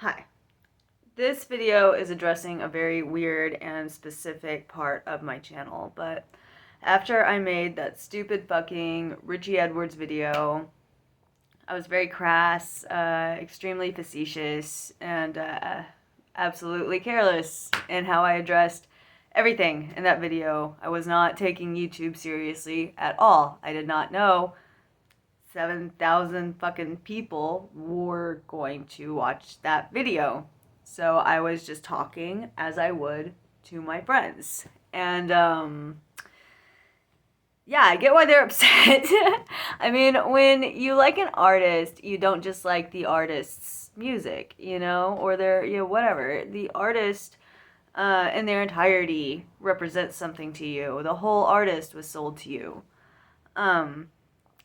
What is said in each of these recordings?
Hi. This video is addressing a very weird and specific part of my channel, but after I made that stupid fucking Richey Edwards video, I was very crass, extremely facetious, and absolutely careless in how I addressed everything in that video. I was not taking YouTube seriously at all. I did not know 7,000 fucking people were going to watch that video. So I was just talking as I would to my friends. And, yeah, I get why they're upset. I mean, when you like an artist, you don't just like the artist's music, or their, whatever. The artist, in their entirety represents something to you. The whole artist was sold to you.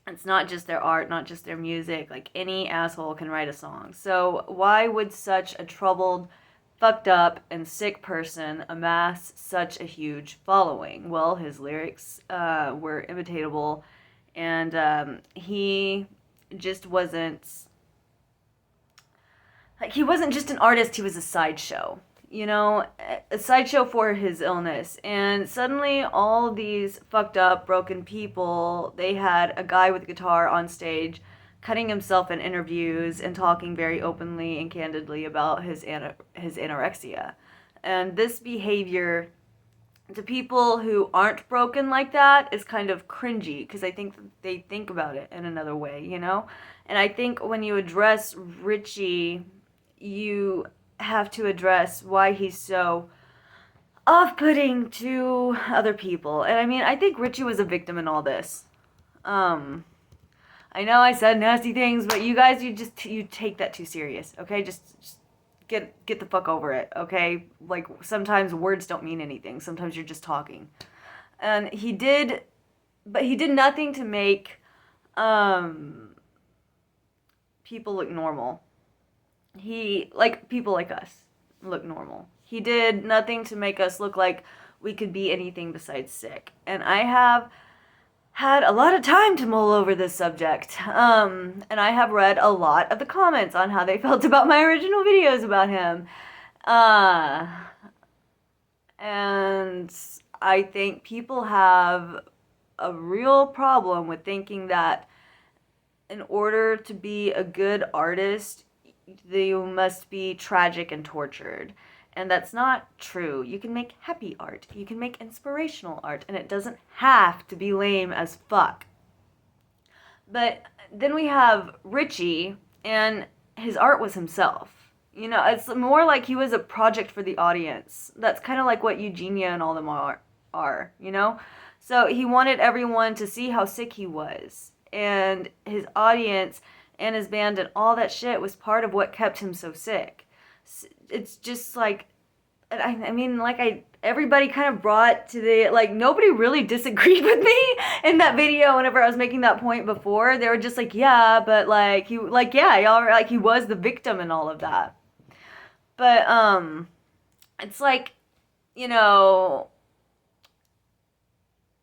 It's not just their art, not just their music. Like, any asshole can write a song. So why would such a troubled, fucked up, and sick person amass such a huge following? Well, his lyrics were imitatable, and he just wasn't... Like, he wasn't just an artist, he was a sideshow. A sideshow for his illness. And suddenly all these fucked up, broken people, they had a guy with a guitar on stage cutting himself in interviews and talking very openly and candidly about his anorexia. And this behavior to people who aren't broken like that is kind of cringy, because I think they think about it in another way, And I think when you address Richey, you have to address why he's so off-putting to other people. And I mean, I think Richey was a victim in all this. I know I said nasty things, but you guys, you take that too serious, okay? Just get the fuck over it, okay? Like, sometimes words don't mean anything. Sometimes you're just talking. And he did nothing to make people look normal. People like us look normal. He did nothing to make us look like we could be anything besides sick. And I have had a lot of time to mull over this subject. And I have read a lot of the comments on how they felt about my original videos about him. And I think people have a real problem with thinking that in order to be a good artist, you must be tragic and tortured. And that's not true. You can make happy art. You can make inspirational art. And it doesn't have to be lame as fuck. But then we have Richey, and his art was himself. It's more like he was a project for the audience. That's kind of like what Eugenia and all them are. So he wanted everyone to see how sick he was. And his audience and his band and all that shit was part of what kept him so sick. It's just like, everybody kind of brought to the, nobody really disagreed with me in that video whenever I was making that point before. They were just like, yeah, but y'all were he was the victim and all of that. But, it's like,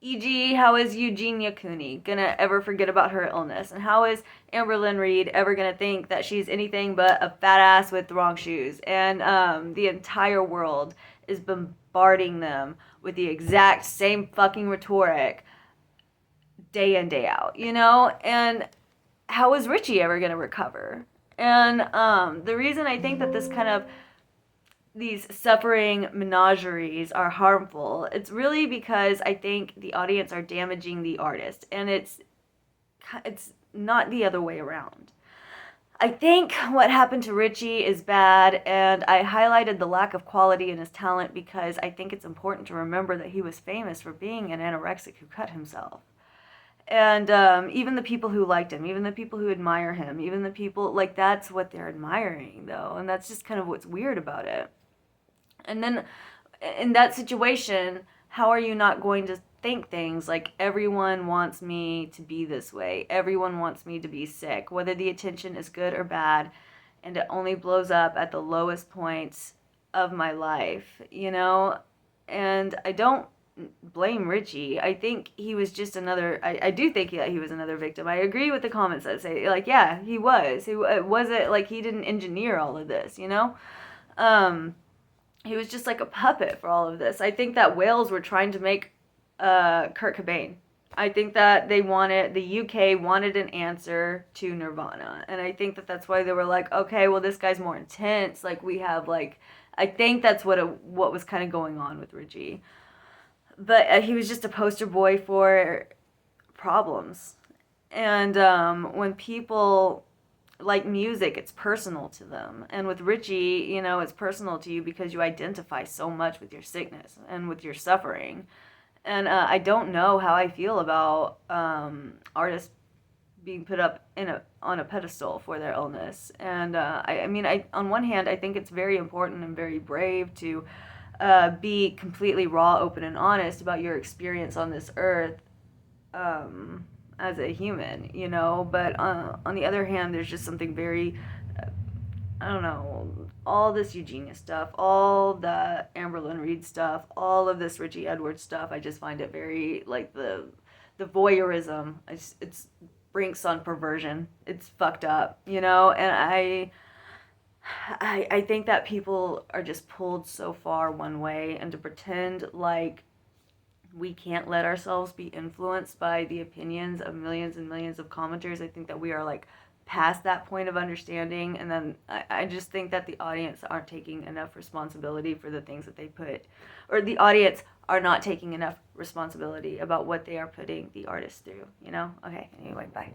e.g., how is Eugenia Cooney gonna ever forget about her illness? And how is Amberlynn Reed ever gonna think that she's anything but a fat ass with the wrong shoes? And the entire world is bombarding them with the exact same fucking rhetoric day in, day out, And how is Richey ever gonna recover? And the reason I think that these suffering menageries are harmful, it's really because I think the audience are damaging the artist, and it's not the other way around. I think what happened to Richey is bad, and I highlighted the lack of quality in his talent because I think it's important to remember that he was famous for being an anorexic who cut himself. And even the people who liked him, even the people who admire him, even the people, that's what they're admiring, though, and that's just kind of what's weird about it. And then, in that situation, how are you not going to think things like, everyone wants me to be this way, everyone wants me to be sick, whether the attention is good or bad, and it only blows up at the lowest points of my life, And I don't blame Richey. I think he was just another. I do think that he was another victim. I agree with the comments that say like, yeah, he was. It wasn't like he didn't engineer all of this, you know. He was just like a puppet for all of this. I think that Wales were trying to make Kurt Cobain. I think that the UK wanted an answer to Nirvana, and I think that that's why they were like, okay, well, this guy's more intense. Like we have like, I think that's what was kind of going on with Richey, but he was just a poster boy for problems, and when people like music, it's personal to them. And with Richey, you know, it's personal to you because you identify so much with your sickness and with your suffering. And I don't know how I feel about artists being put up on a pedestal for their illness. And I mean, on one hand, I think it's very important and very brave to be completely raw, open, and honest about your experience on this earth. As a human, you know, but on the other hand, there's just something very, I don't know, all this Eugenia stuff, all the Amberlynn Reid stuff, all of this Richey Edwards stuff, I just find it very, like, the voyeurism, it's brinks on perversion, it's fucked up, you know, and I think that people are just pulled so far one way, and to pretend like we can't let ourselves be influenced by the opinions of millions and millions of commenters. I think that we are like past that point of understanding, and then I just think that the audience aren't taking enough responsibility for the things that they put, or the audience are not taking enough responsibility about what they are putting the artists through, you know? Okay, anyway, bye.